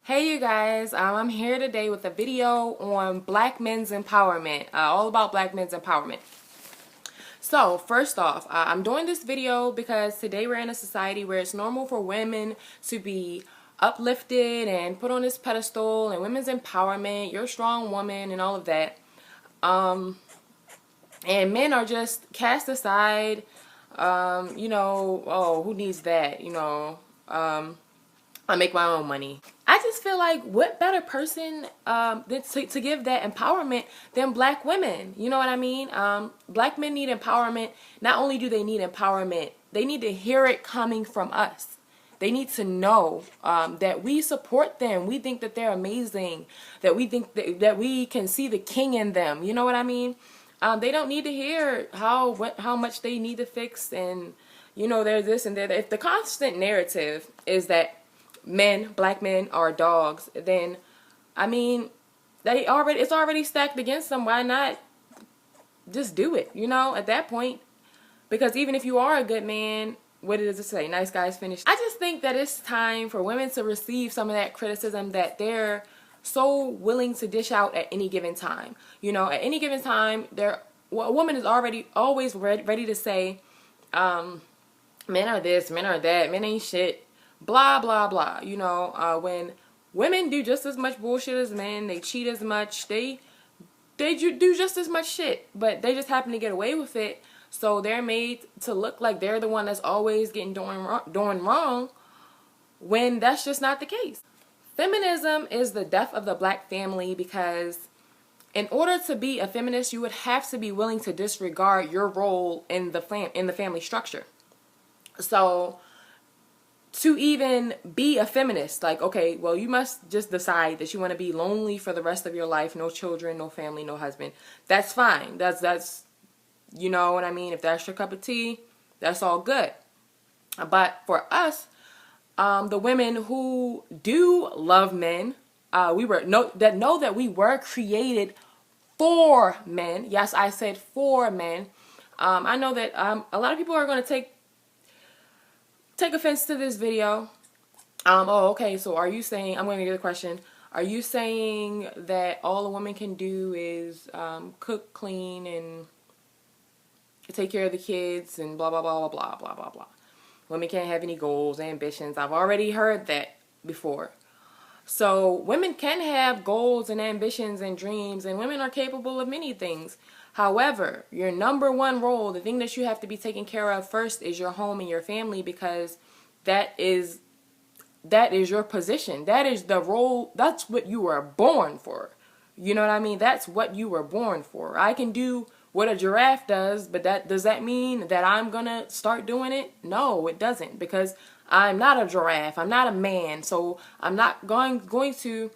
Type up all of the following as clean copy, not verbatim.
Hey you guys, I'm here today with a video on black men's empowerment, all about black men's empowerment. So first off, I'm doing this video because today we're in a society where it's normal for women to be uplifted and put on this pedestal, and women's empowerment, you're a strong woman and all of that. And men are just cast aside, oh, who needs that, I make my own money. I just feel like what better person to give that empowerment than black women? You know what I mean? Black men need empowerment. Not only do they need empowerment, they need to hear it coming from us. They need to know that we support them. We think that they're amazing. That we think that we can see the king in them. You know what I mean? They don't need to hear how much they need to fix, and there's this and that. If the constant narrative is that black men are dogs, then I mean it's already stacked against them. Why not just do it, at that point? Because even if you are a good man, what does it say? Nice guys finish. I just think that it's time for women to receive some of that criticism that they're so willing to dish out at any given time. At any given time, a woman is always ready to say, men are this, men are that, men ain't shit, blah blah blah. When women do just as much bullshit as men, they cheat as much, they do just as much shit, but they just happen to get away with it, so they're made to look like they're the one that's always doing wrong, when that's just not the case. Feminism is the death of the black family, because in order to be a feminist, you would have to be willing to disregard your role in the family structure. So to even be a feminist, like, okay, well, you must just decide that you want to be lonely for the rest of your life, no children, no family, no husband. That's fine. That's you know what I mean? If that's your cup of tea, that's all good. But for us, the women who do love men, know that we were created for men. Yes, I said for men. I know that a lot of people are going to take offense to this video. Oh, okay, so are you saying, I'm going to get a question, are you saying that all a woman can do is cook, clean, and take care of the kids, and blah, blah, blah, blah, blah, blah, blah. Women can't have any goals, ambitions. I've already heard that before. So women can have goals and ambitions and dreams, and women are capable of many things. However, your number one role, the thing that you have to be taken care of first, is your home and your family, because that is your position. That is the role. That's what you were born for. You know what I mean? That's what you were born for. I can do what a giraffe does, but does that mean that I'm gonna start doing it? No, it doesn't, because I'm not a giraffe. I'm not a man, so I'm not going to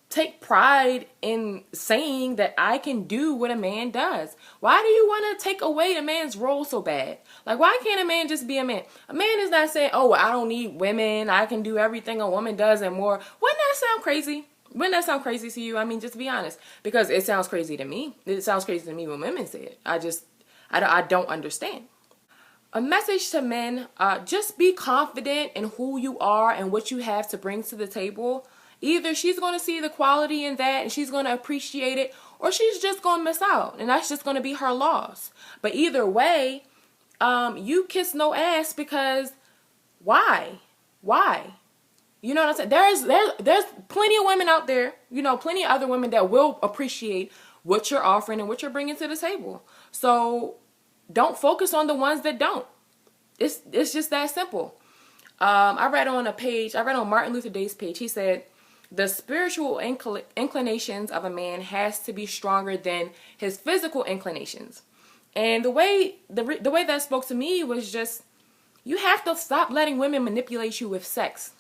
take pride in saying that I can do what a man does. Why do you want to take away a man's role so bad? Like, why can't a man just be a man? A man is not saying, oh, I don't need women, I can do everything a woman does and more. Wouldn't that sound crazy? Wouldn't that sound crazy to you? I mean, just be honest. Because it sounds crazy to me. It sounds crazy to me when women say it. I don't understand. A message to men, just be confident in who you are and what you have to bring to the table. Either she's going to see the quality in that and she's going to appreciate it, or she's just going to miss out, and that's just going to be her loss. But either way, you kiss no ass, because why? You know what I'm saying? There's plenty of women out there, plenty of other women that will appreciate what you're offering and what you're bringing to the table. So don't focus on the ones that don't. It's just that simple. I read on Martin Luther Day's page, he said, the spiritual inclinations of a man has to be stronger than his physical inclinations. And the way that spoke to me was just, you have to stop letting women manipulate you with sex.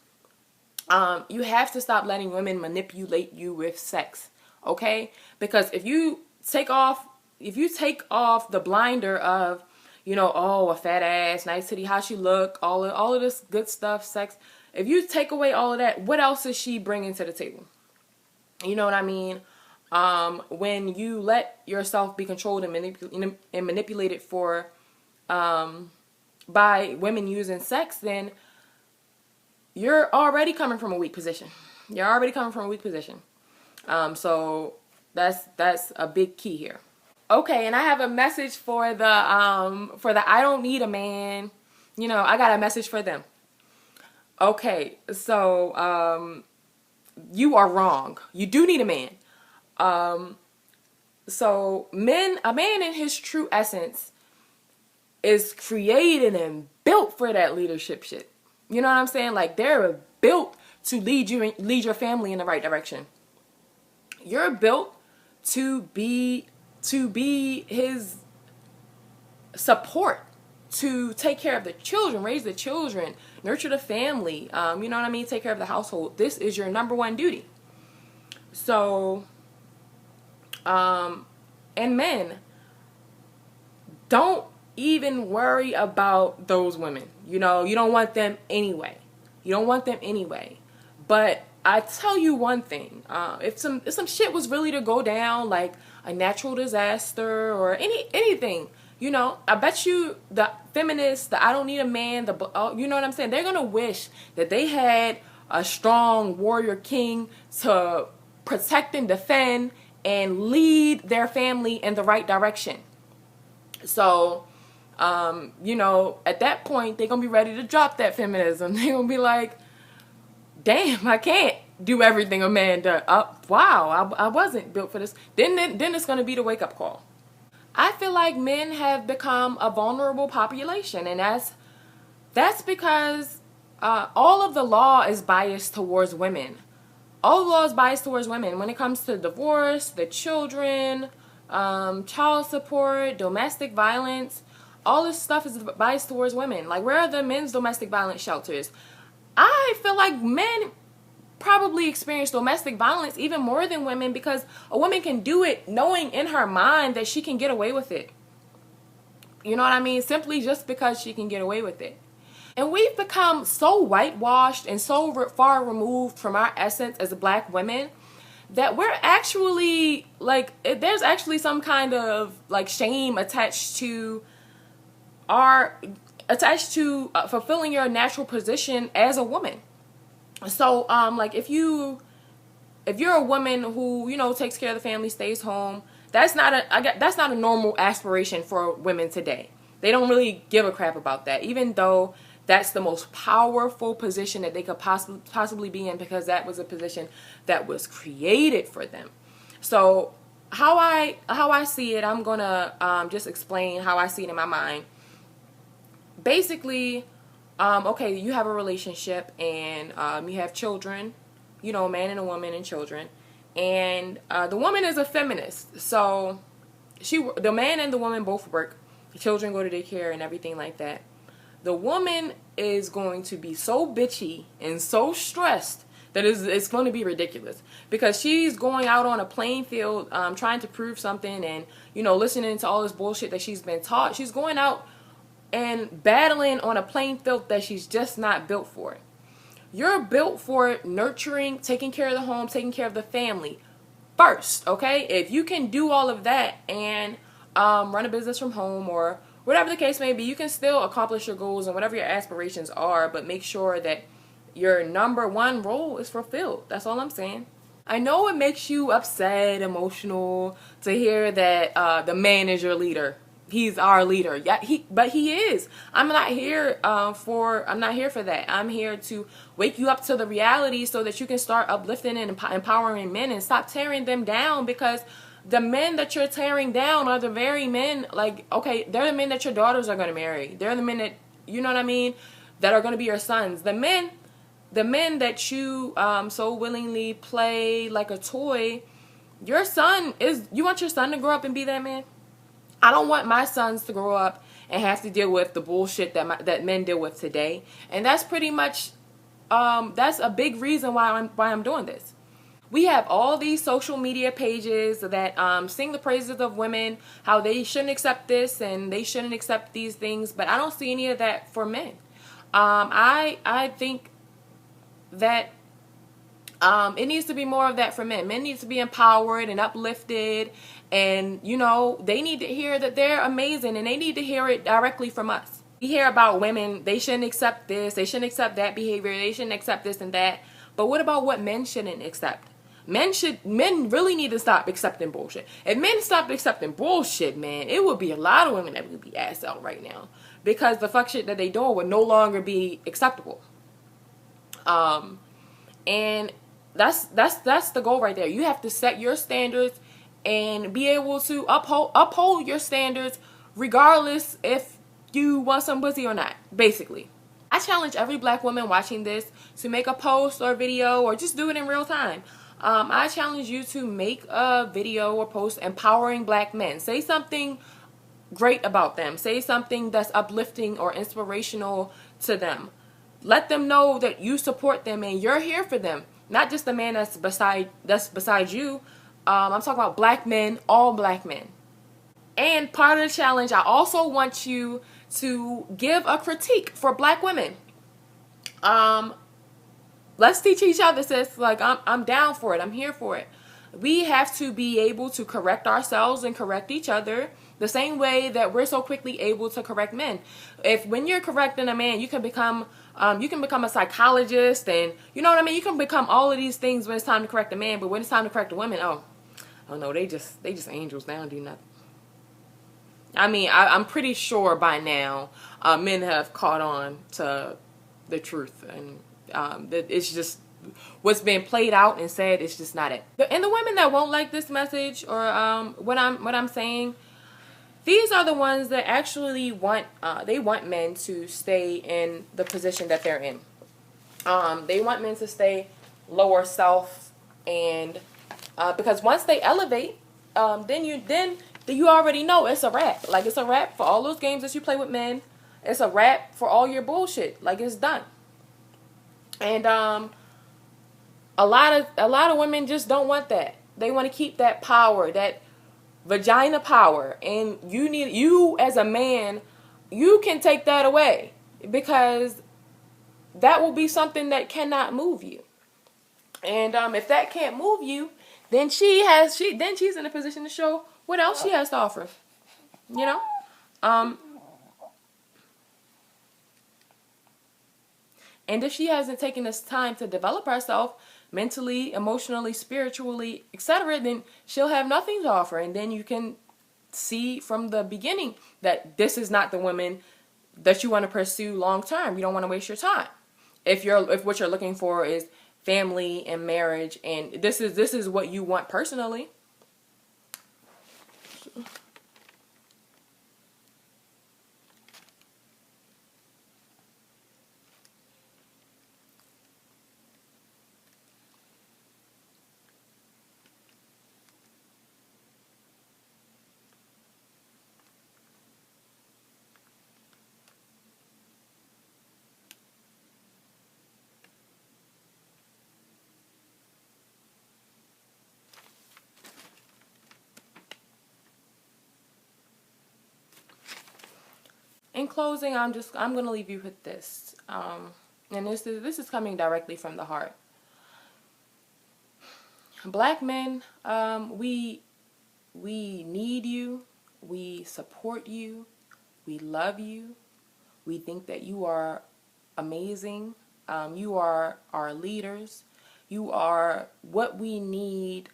You have to stop letting women manipulate you with sex, okay? Because if you take off the blinder of, oh, a fat ass, nice titty, how she look, all of this good stuff, sex. If you take away all of that, what else is she bringing to the table? You know what I mean? When you let yourself be controlled and manipulated by women using sex, then you're already coming from a weak position. You're already coming from a weak position. So that's a big key here. Okay, and I have a message for the I don't need a man. You know, I got a message for them. Okay, so you are wrong. You do need a man. So a man in his true essence is created and built for that leadership shit. You know what I'm saying? Like, they're built to lead your family in the right direction. You're built to be his support, to take care of the children, raise the children, nurture the family. You know what I mean? Take care of the household. This is your number one duty. So, and men, don't even worry about those women. You know, you don't want them anyway. You don't want them anyway. But I tell you one thing, if some shit was really to go down, like a natural disaster or anything, you know, I bet you the feminists, the I don't need a man, you know what I'm saying? They're going to wish that they had a strong warrior king to protect and defend and lead their family in the right direction. So, you know, at that point, they're going to be ready to drop that feminism. They're going to be like, damn, I can't do everything a man does. Wow, I wasn't built for this. Then it's going to be the wake-up call. I feel like men have become a vulnerable population, and that's because all of the law is biased towards women. All the law is biased towards women. When it comes to divorce, the children, child support, domestic violence, all this stuff is biased towards women. Like, where are the men's domestic violence shelters? I feel like men probably experience domestic violence even more than women, because a woman can do it knowing in her mind that she can get away with it. You know what I mean? Simply just because she can get away with it. And we've become so whitewashed and so far removed from our essence as Black women that we're actually, like, there's actually some kind of, like, shame attached to fulfilling your natural position as a woman. So, like, if you're a woman who, you know, takes care of the family, stays home, that's not a normal aspiration for women today. They don't really give a crap about that, even though that's the most powerful position that they could possibly be in, because that was a position that was created for them. So how I see it, I'm gonna just explain how I see it in my mind. Basically, okay, you have a relationship and you have children, you know, a man and a woman and children, and the woman is a feminist, so the man and the woman both work, the children go to daycare and everything like that. The woman is going to be so bitchy and so stressed that it's going to be ridiculous, because she's going out on a playing field trying to prove something, and, you know, listening to all this bullshit that she's been taught. She's going out and battling on a playing field that she's just not built for. You're built for nurturing, taking care of the home, taking care of the family first, okay? If you can do all of that and run a business from home or whatever the case may be, you can still accomplish your goals and whatever your aspirations are, but make sure that your number one role is fulfilled. That's all I'm saying. I know it makes you upset, emotional to hear that the man is your leader. He's our leader. Yeah, but he is. I'm not here for that. I'm here to wake you up to the reality so that you can start uplifting and empowering men and stop tearing them down, because the men that you're tearing down are the very men, like, okay, they're the men that your daughters are going to marry. They're the men that, you know what I mean, that are going to be your sons. The men that you so willingly play like a toy, you want your son to grow up and be that man? I don't want my sons to grow up and have to deal with the bullshit that men deal with today. And that's pretty much, that's a big reason why I'm doing this. We have all these social media pages that sing the praises of women, how they shouldn't accept this and they shouldn't accept these things, but I don't see any of that for men. I think that it needs to be more of that for men. Men need to be empowered and uplifted, and, you know, they need to hear that they're amazing, and they need to hear it directly from us. We hear about women, they shouldn't accept this, they shouldn't accept that behavior, they shouldn't accept this and that. But what about what men shouldn't accept? Men really need to stop accepting bullshit. If men stopped accepting bullshit, man, it would be a lot of women that would be ass out right now. Because the fuck shit that they doing would no longer be acceptable. And that's the goal right there. You have to set your standards and be able to uphold your standards regardless if you want some pussy or not, basically. I challenge every black woman watching this to make a post or video or just do it in real time. I challenge you to make a video or post empowering black men. Say something great about them. Say something that's uplifting or inspirational to them. Let them know that you support them and you're here for them. Not just the man that's beside you. I'm talking about black men, all black men. And part of the challenge, I also want you to give a critique for black women. Let's teach each other, sis. Like, I'm down for it. I'm here for it. We have to be able to correct ourselves and correct each other the same way that we're so quickly able to correct men. If when you're correcting a man, you can become a psychologist, and you know what I mean. You can become all of these things when it's time to correct a man, but when it's time to correct a woman, oh no, they just angels. They don't do nothing. I mean, I'm pretty sure by now men have caught on to the truth, and that it's just what's been played out and said. It's just not it. And the women that won't like this message or what I'm saying, these are the ones that actually want they want men to stay in the position that they're in. They want men to stay lower self, and because once they elevate, then you already know it's a wrap. Like, it's a wrap for all those games that you play with men. It's a wrap for all your bullshit. Like, it's done. And a lot of women just don't want that. They want to keep that power, that vagina power, and you as a man, you can take that away, because that will be something that cannot move you. And if that can't move you, then she's in a position to show what else she has to offer. You know? And if she hasn't taken this time to develop herself mentally, emotionally, spiritually, etc., then she'll have nothing to offer. And then you can see from the beginning that this is not the woman that you want to pursue long term. You don't want to waste your time. If what you're looking for is family and marriage, and this is what you want personally. In closing, I'm going to leave you with this. And this is coming directly from the heart. Black men, we need you. We support you. We love you. We think that you are amazing. You are our leaders. You are what we need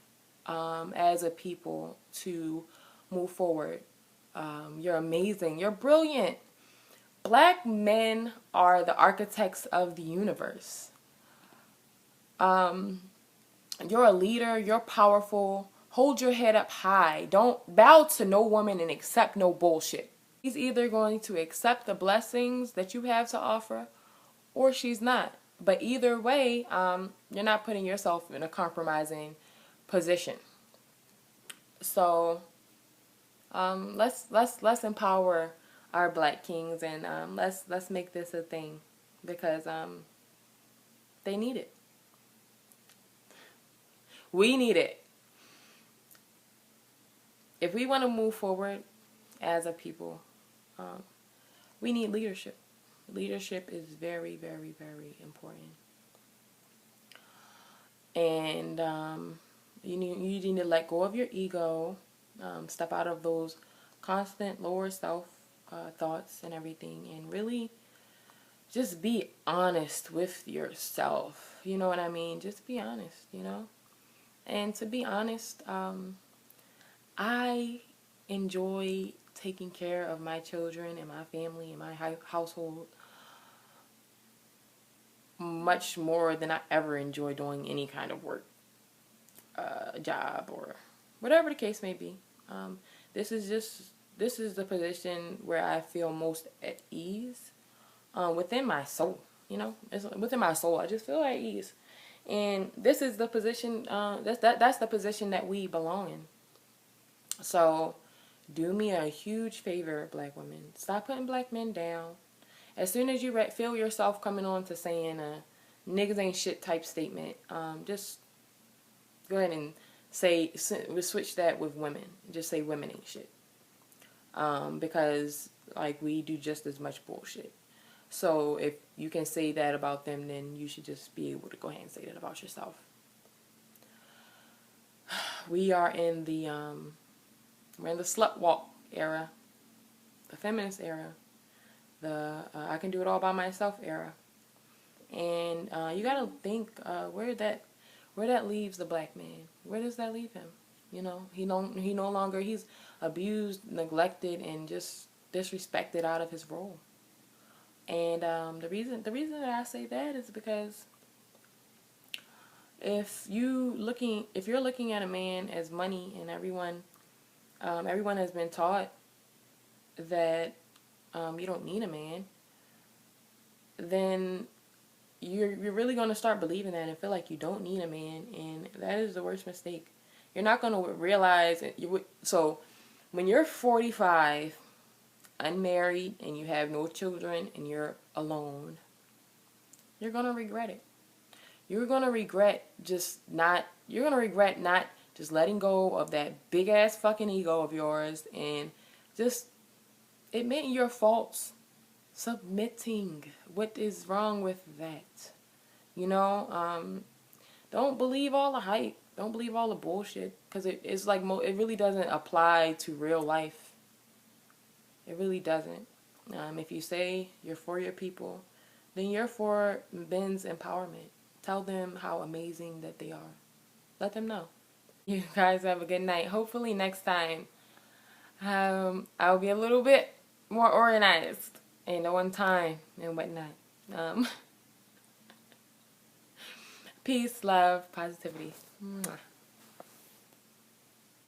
as a people to move forward. You're amazing. You're brilliant. Black men are the architects of the universe. You're a leader. You're powerful. Hold your head up high. Don't bow to no woman and accept no bullshit. She's either going to accept the blessings that you have to offer, or she's not. But either way, you're not putting yourself in a compromising position. So let's empower our black kings, and let's make this a thing, because they need it. We need it. If we want to move forward as a people, we need leadership. Leadership is very, very, very important. And you need to let go of your ego, step out of those constant lower self thoughts and everything, and really just be honest with yourself. You know what I mean? Just be honest, you know? And to be honest, I enjoy taking care of my children and my family and my household much more than I ever enjoy doing any kind of work, job, or whatever the case may be. This is the position where I feel most at ease, within my soul. You know, it's within my soul. I just feel at ease, and this is the position. That's the position that we belong in. So, do me a huge favor, black women. Stop putting black men down. As soon as you feel yourself coming on to saying a niggas ain't shit type statement, just go ahead and switch that with women. Just say women ain't shit. Because like we do just as much bullshit. So if you can say that about them, then you should just be able to go ahead and say that about yourself. We are in the we're in the slut walk era, the feminist era, the I can do it all by myself era, and you gotta think where that leaves the black man. Where does that leave him? You know, he no longer, he's abused, neglected, and just disrespected out of his role. And the reason that I say that is because if you're looking at a man as money, and everyone has been taught that you don't need a man, then you're really going to start believing that and feel like you don't need a man, and that is the worst mistake. You're not going to realize it. So when you're 45, unmarried, and you have no children, and you're alone, you're going to regret it. You're going to regret not just letting go of that big ass fucking ego of yours and just admitting your faults, submitting. What is wrong with that? You know, don't believe all the hype. Don't believe all the bullshit, because it's like it really doesn't apply to real life. It really doesn't. If you say you're for your people, then you're for men's empowerment. Tell them how amazing that they are. Let them know. You guys have a good night. Hopefully next time I'll be a little bit more organized and on time and whatnot. Peace, love, positivity. Mwah.